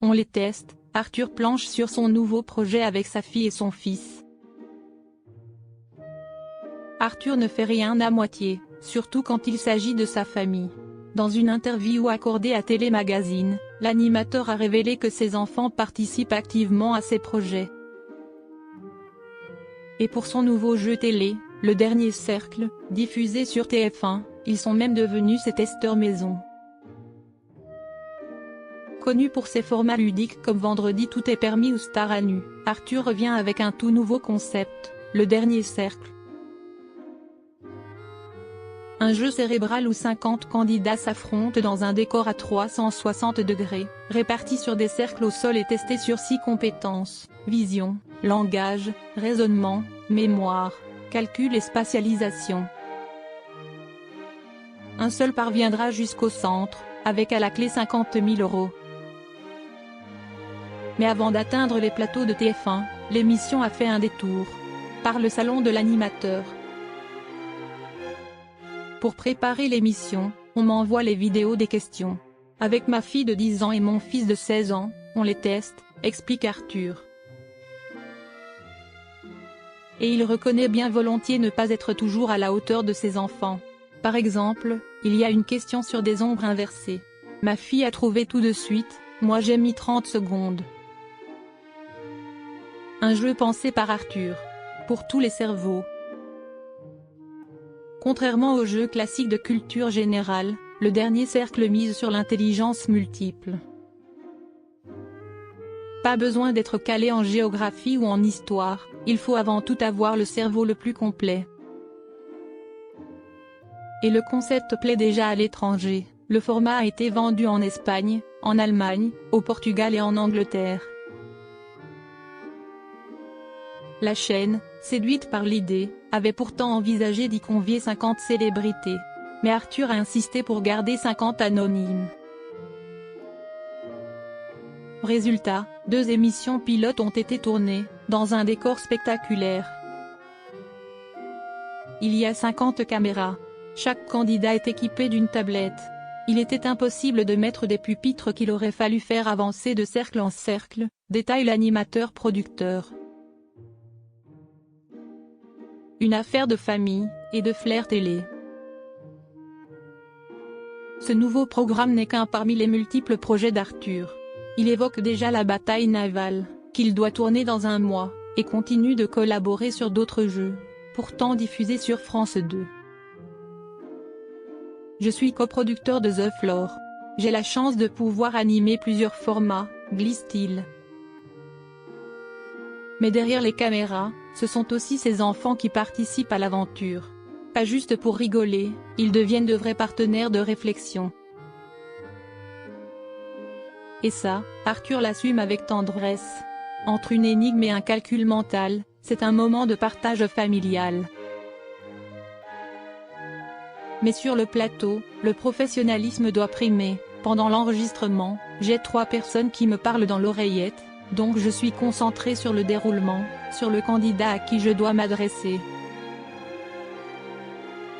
On les teste, Arthur planche sur son nouveau projet avec sa fille et son fils. Arthur ne fait rien à moitié, surtout quand il s'agit de sa famille. Dans une interview accordée à Télémagazine, l'animateur a révélé que ses enfants participent activement à ses projets. Et pour son nouveau jeu télé, Le Dernier Cercle, diffusé sur TF1, ils sont même devenus ses testeurs maison. Connu pour ses formats ludiques comme Vendredi tout est permis ou Star à nu, Arthur revient avec un tout nouveau concept, Le Dernier Cercle. Un jeu cérébral où 50 candidats s'affrontent dans un décor à 360 degrés, répartis sur des cercles au sol et testés sur 6 compétences, vision, langage, raisonnement, mémoire, calcul et spatialisation. Un seul parviendra jusqu'au centre, avec à la clé 50 000 €. Mais avant d'atteindre les plateaux de TF1, l'émission a fait un détour par le salon de l'animateur. Pour préparer l'émission, on m'envoie les vidéos des questions. Avec ma fille de 10 ans et mon fils de 16 ans, on les teste, explique Arthur. Et il reconnaît bien volontiers ne pas être toujours à la hauteur de ses enfants. Par exemple, il y a une question sur des ombres inversées. Ma fille a trouvé tout de suite, moi j'ai mis 30 secondes. Un jeu pensé par Arthur. Pour tous les cerveaux. Contrairement aux jeux classiques de culture générale, Le Dernier Cercle mise sur l'intelligence multiple. Pas besoin d'être calé en géographie ou en histoire, il faut avant tout avoir le cerveau le plus complet. Et le concept plaît déjà à l'étranger, le format a été vendu en Espagne, en Allemagne, au Portugal et en Angleterre. La chaîne, séduite par l'idée, avait pourtant envisagé d'y convier 50 célébrités. Mais Arthur a insisté pour garder 50 anonymes. Résultat, 2 émissions pilotes ont été tournées, dans un décor spectaculaire. Il y a 50 caméras. Chaque candidat est équipé d'une tablette. Il était impossible de mettre des pupitres qu'il aurait fallu faire avancer de cercle en cercle, détaille l'animateur producteur. Une affaire de famille, et de flair télé. Ce nouveau programme n'est qu'un parmi les multiples projets d'Arthur. Il évoque déjà la bataille navale, qu'il doit tourner dans un mois, et continue de collaborer sur d'autres jeux, pourtant diffusés sur France 2. Je suis coproducteur de The Floor. J'ai la chance de pouvoir animer plusieurs formats, glisse-t-il. Mais derrière les caméras, ce sont aussi ces enfants qui participent à l'aventure. Pas juste pour rigoler, ils deviennent de vrais partenaires de réflexion. Et ça, Arthur l'assume avec tendresse. Entre une énigme et un calcul mental, c'est un moment de partage familial. Mais sur le plateau, le professionnalisme doit primer. Pendant l'enregistrement, j'ai 3 personnes qui me parlent dans l'oreillette. Donc je suis concentré sur le déroulement, sur le candidat à qui je dois m'adresser.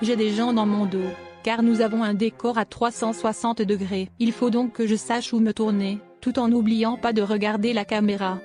J'ai des gens dans mon dos, car nous avons un décor à 360 degrés. Il faut donc que je sache où me tourner, tout en n'oubliant pas de regarder la caméra.